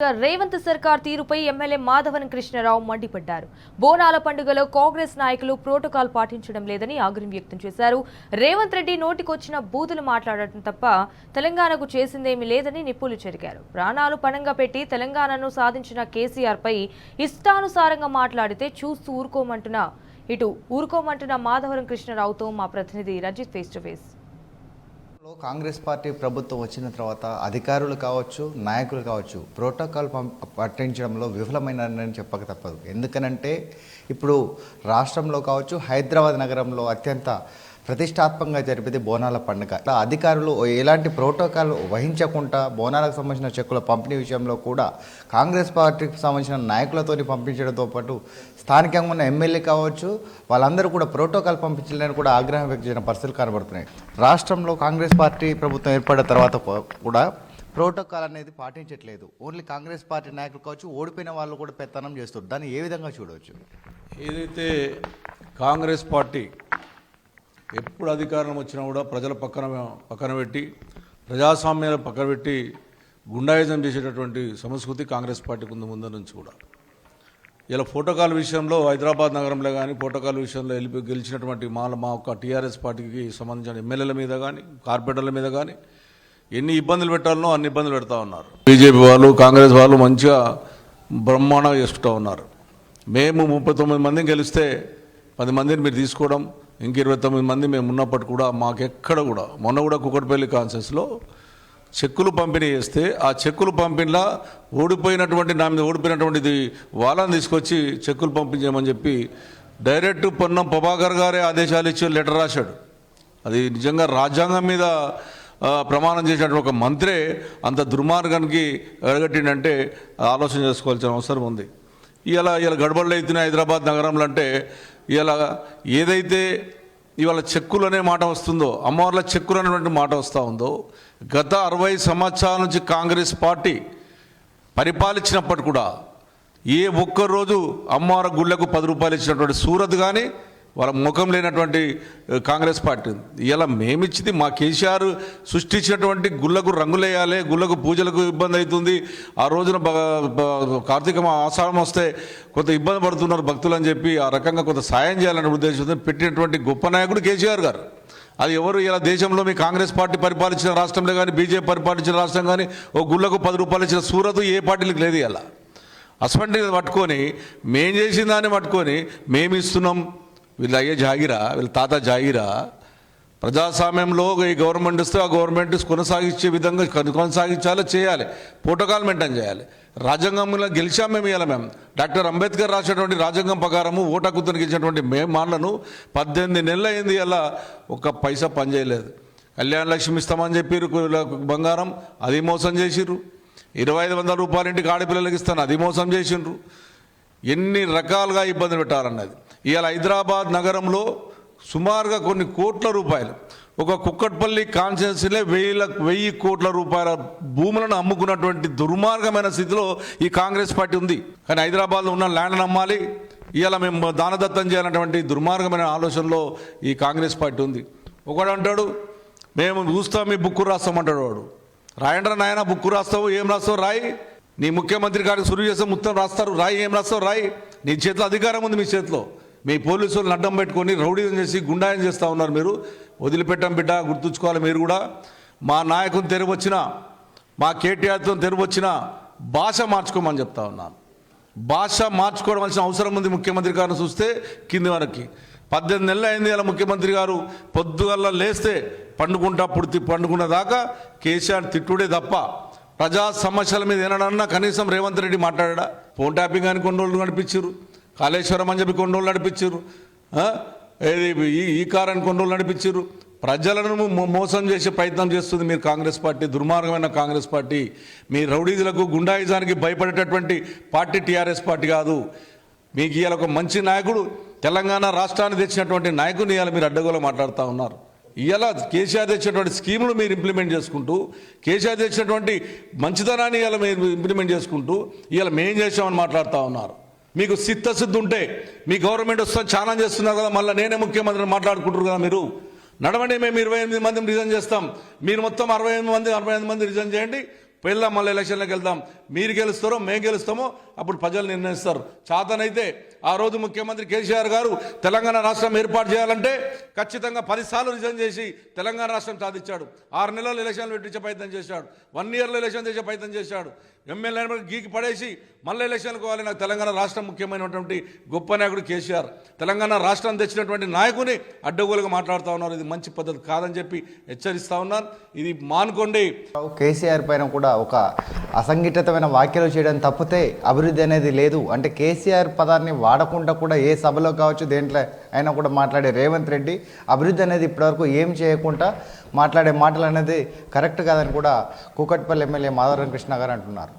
రేవంత్ సర్కార్ తీరుపై ఎమ్మెల్యే మాధవన్ కృష్ణారావు మండిపడ్డారు. బోనాల పండుగలో కాంగ్రెస్ నాయకులు ప్రోటోకాల్ పాటించడం లేదని ఆగ్రహం వ్యక్తం చేశారు. రేవంత్ రెడ్డి నోటికొచ్చిన బూతులు మాట్లాడటం తప్ప తెలంగాణకు చేసిందేమీ లేదని నిప్పులు చెరిగారు. ప్రాణాలు పణంగా పెట్టి తెలంగాణను సాధించిన కేసీఆర్ పై ఇష్టానుసారంగా మాట్లాడితే చూస్తూ ఊరుకోమంటున్న మాధవన్ కృష్ణారావుతో మా ప్రతినిధి Ranjith face to face. Congress party ప్రభుత్వం వచ్చిన తర్వాత అధికారులు కావచ్చు, నాయకులు కావచ్చు, ప్రోటోకాల్ పాటించడంలో విఫలమైనారని చెప్పక తప్పదు. ఎందుకనంటే ఇప్పుడు రాష్ట్రంలో కావచ్చు, హైదరాబాద్ నగరంలో అత్యంత ప్రతిష్టాత్మకంగా జరిపేది బోనాల పండుగ. అధికారులు ఎలాంటి ప్రోటోకాల్ వహించకుండా బోనాలకు సంబంధించిన చెక్కుల పంపిణీ విషయంలో కూడా కాంగ్రెస్ పార్టీకి సంబంధించిన నాయకులతో పంపించడంతో పాటు స్థానికంగా ఉన్న ఎమ్మెల్యే కావచ్చు, వాళ్ళందరూ కూడా ప్రోటోకాల్ పంపించాలని కూడా ఆగ్రహం వ్యక్తం చేసిన పరిస్థితులు కనబడుతున్నాయి. రాష్ట్రంలో కాంగ్రెస్ పార్టీ ప్రభుత్వం ఏర్పడిన తర్వాత కూడా ప్రోటోకాల్ అనేది పాటించట్లేదు. ఓన్లీ కాంగ్రెస్ పార్టీ నాయకులు కావచ్చు, ఓడిపోయిన వాళ్ళు కూడా పెత్తనం చేస్తారు. దాన్ని ఏ విధంగా చూడవచ్చు? ఏదైతే కాంగ్రెస్ పార్టీ ఎప్పుడు అధికారం వచ్చినా కూడా ప్రజల పక్కన పెట్టి, ప్రజాస్వామ్యాలు పక్కన పెట్టి గుండాయిజం చేసేటటువంటి సంస్కృతి కాంగ్రెస్ పార్టీకి ముందు నుంచి కూడా. ఇలా ప్రోటోకాల్ విషయంలో హైదరాబాద్ నగరంలో కానీ ప్రోటోకాల్ విషయంలో గెలిచినటువంటి మా ఒక్క టీఆర్ఎస్ పార్టీకి సంబంధించిన ఎమ్మెల్యేల మీద కానీ కార్పొరేటర్ల మీద కానీ ఎన్ని ఇబ్బందులు పెట్టాలనో అన్ని ఇబ్బందులు పెడతా ఉన్నారు. బీజేపీ వాళ్ళు, కాంగ్రెస్ వాళ్ళు మంచిగా బ్రహ్మాండంగా చేసుకుంటూ ఉన్నారు. మేము 39 మందిని గెలిస్తే 10 మందిని మీరు తీసుకోవడం, ఇంక 29 మంది మేము ఉన్నప్పటి కూడా మాకెక్కడ కూడా మొన్న కూడా కుక్కట్పల్లి కాన్సెన్స్లో చెక్కులు పంపిణీ చేస్తే ఆ చెక్కులు పంపిణీలా నా మీద ఓడిపోయినటువంటిది వాళ్ళని తీసుకొచ్చి చెక్కులు పంపించామని చెప్పి డైరెక్ట్ పొన్నం ప్రభాకర్ గారే ఆదేశాలు ఇచ్చి లెటర్ రాశాడు. అది నిజంగా రాజ్యాంగం మీద ప్రమాణం చేసినటువంటి ఒక మంత్రే అంత దుర్మార్గానికి అడగట్టిండంటే ఆలోచన చేసుకోవాల్సిన అవసరం ఉంది. ఇలా గడబడలు అవుతున్నాయి హైదరాబాద్ నగరంలో. అంటే ఇలా ఏదైతే ఇవాళ చెక్కులు అనే మాట వస్తుందో, అమ్మవార్ల చెక్కులు అనేటువంటి మాట వస్తూ ఉందో, గత 60 సంవత్సరాల నుంచి కాంగ్రెస్ పార్టీ పరిపాలించినప్పటి కూడా ఏ ఒక్కరోజు అమ్మవారి గుళ్ళకు 10 రూపాయలు ఇచ్చినటువంటి సూరత్ కానీ వాళ్ళ ముఖం లేనటువంటి కాంగ్రెస్ పార్టీ. ఇలా మేమిచ్చింది మా కేసీఆర్ సృష్టించినటువంటి గుళ్ళకు రంగులేయాలి, గుళ్ళకు పూజలకు ఇబ్బంది అవుతుంది, ఆ రోజున కార్తీక ఆషాఢం వస్తే కొంత ఇబ్బంది పడుతున్నారు భక్తులు అని చెప్పి ఆ రకంగా కొంత సాయం చేయాలనే ఉద్దేశంతో పెట్టినటువంటి గొప్ప నాయకుడు కేసీఆర్ గారు. అది ఎవరు ఇలా దేశంలో మీ కాంగ్రెస్ పార్టీ పరిపాలించిన రాష్ట్రంలో కానీ బీజేపీ పరిపాలించిన రాష్ట్రం కానీ ఓ గుళ్ళకు 10 రూపాయలు ఇచ్చిన సూరత్ ఏ పార్టీలకు లేదు. ఇలా అసలు పట్టుకొని మేం చేసిన దాన్ని పట్టుకొని మేము ఇస్తున్నాం, వీళ్ళ అయ్యే జాగిరా, వీళ్ళ తాత జాగిరా. ప్రజాస్వామ్యంలో ఈ గవర్నమెంట్ ఇస్తే ఆ గవర్నమెంట్ కొనసాగించే విధంగా కొనసాగించాలో చేయాలి, ప్రోటోకాల్ మెయింటైన్ చేయాలి. రాజ్యాంగంలో గెలిచాం మేము. ఇలా మేము డాక్టర్ అంబేద్కర్ రాసినటువంటి రాజ్యాంగం ప్రకారము ఓటు హక్కుతో గెలిచినటువంటి మాటలను 18 నెలలు అయింది. అలా ఒక్క పైసా పని చేయలేదు. కళ్యాణ లక్ష్మి ఇస్తామని చెప్పారు, బంగారం అది మోసం చేసిర్రు. 2500 రూపాయలు ఇంటికి ఆడపిల్లలకి ఇస్తాను అది మోసం చేసిండ్రు. ఎన్ని రకాలుగా ఇబ్బందులు పెట్టారన్నది. ఇవాళ హైదరాబాద్ నగరంలో సుమారుగా కొన్ని కోట్ల రూపాయలు ఒక కుక్కట్పల్లి కాన్స్టిట్యున్సీలో 1000 కోట్ల రూపాయల భూములను అమ్ముకున్నటువంటి దుర్మార్గమైన స్థితిలో ఈ కాంగ్రెస్ పార్టీ ఉంది. కానీ హైదరాబాద్లో ఉన్న ల్యాండ్ని అమ్మాలి, ఇవాళ మేము దానదత్తం చేయాలన్నటువంటి దుర్మార్గమైన ఆలోచనలో ఈ కాంగ్రెస్ పార్టీ ఉంది. ఒకడు అంటాడు మేము చూస్తాం, మీ బుక్కు రాస్తామంటాడు వాడు. రాయండ్రా నాయన, బుక్కు రాస్తావు, ఏం రాస్తావు రాయి. నీ ముఖ్యమంత్రి గారికి సురువు చేస్తే మొత్తం రాస్తారు, రాయి, ఏం రాస్తావు రాయి. నీ చేతిలో అధికారం ఉంది, మీ చేతిలో. మీ పోలీసులను అడ్డం పెట్టుకొని రౌడీజం చేసి గుండాయం చేస్తూ ఉన్నారు. మీరు వదిలిపెట్టాం బిడ్డ, గుర్తుంచుకోవాలి. మీరు కూడా మా నాయకుని తెరవచ్చినా, మా కేటీఆర్తో తెరవచ్చినా భాష మార్చుకోమని చెప్తా ఉన్నాను. భాష మార్చుకోవాల్సిన అవసరం ఉంది. ముఖ్యమంత్రి గారిని చూస్తే కింది వరకు 18 నెలలు అయింది. అలా ముఖ్యమంత్రి గారు పొద్దుగల్లా లేస్తే పండుకున్న దాకా కేసీఆర్ తిట్టుడే తప్ప ప్రజా సమస్యల మీద ఏనాడన్నా కనీసం రేవంత్ రెడ్డి మాట్లాడా? ఫోన్ ట్యాపింగ్ అని కొన్ని రోజులు నడిపించారు, కాళేశ్వరం అని చెప్పి కొన్ని రోజులు నడిపించారు, ఈ కార్ అని కొన్ని రోజులు నడిపించారు. ప్రజలను మోసం చేసే ప్రయత్నం చేస్తుంది మీరు కాంగ్రెస్ పార్టీ, దుర్మార్గమైన కాంగ్రెస్ పార్టీ. మీ రౌడీజులకు గుండాయిజానికి భయపడేటటువంటి పార్టీ టీఆర్ఎస్ పార్టీ కాదు. మీకు ఇవాళ ఒక మంచి నాయకుడు, తెలంగాణ రాష్ట్రాన్ని తెచ్చినటువంటి నాయకుని ఇవాళ మీరు అడ్డగోలు మాట్లాడుతూ ఉన్నారు. ఇలా కేసీఆర్ తెచ్చినటువంటి స్కీములు మీరు ఇంప్లిమెంట్ చేసుకుంటూ, కేసీఆర్ తెచ్చినటువంటి మంచితనాన్ని ఇలా మీరు ఇంప్లిమెంట్ చేసుకుంటూ ఇలా మేం చేసామని మాట్లాడుతూ ఉన్నారు. మీకు సిద్ధశుద్ధి ఉంటే మీ గవర్నమెంట్ వస్తుంది చాలా చేస్తున్నారు కదా, మళ్ళీ నేనే ముఖ్యమంత్రిని మాట్లాడుకుంటారు కదా. మీరు నడవండి, మేము 28 మంది రిజైన్ చేస్తాం, మీరు మొత్తం 45 మంది రిజైన్ చేయండి, పెళ్ళాం మళ్ళీ ఎలక్షన్లకు వెళ్దాం, మీరు గెలుస్తారో మేము గెలుస్తామో అప్పుడు ప్రజలు నిర్ణయిస్తారు. చాతనైతే ఆ రోజు ముఖ్యమంత్రి కేసీఆర్ గారు తెలంగాణ రాష్ట్రం ఏర్పాటు చేయాలంటే ఖచ్చితంగా 10 సార్లు రిజైన్ చేసి తెలంగాణ రాష్ట్రం సాధించాడు. 6 నెలలు ఎలక్షన్లు పెట్టించే ప్రయత్నం చేశాడు, 1 ఇయర్లో ఎలక్షన్ చేసే ప్రయత్నం చేశాడు. ఎమ్మెల్యే గీకి పడేసి మళ్ళీ ఎలక్షన్లకు పోవాలి. నాకు తెలంగాణ రాష్ట్రం ముఖ్యమైనటువంటి గొప్ప నాయకుడు కేసీఆర్. తెలంగాణ రాష్ట్రం తెచ్చినటువంటి నాయకుని అడ్డగోలుగా మాట్లాడుతూ ఉన్నారు. ఇది మంచి పద్ధతి కాదని చెప్పి హెచ్చరిస్తా ఉన్నాను. ఇది మానుకోండి. కేసీఆర్ పైన కూడా ఒక అసంఘటితమైన వ్యాఖ్యలు చేయడం తప్పితే అభివృద్ధి అనేది లేదు. అంటే కేసీఆర్ పదాన్ని వాడకుండా కూడా ఏ సభలో కావచ్చు దేంట్లో అయినా కూడా మాట్లాడే రేవంత్ రెడ్డి అభివృద్ధి అనేది ఇప్పటివరకు ఏం చేయకుండా మాట్లాడే మాటలు అనేది కరెక్ట్ కాదని కూడా కూకట్పల్లి ఎమ్మెల్యే మాధవరం కృష్ణ గారు అంటున్నారు.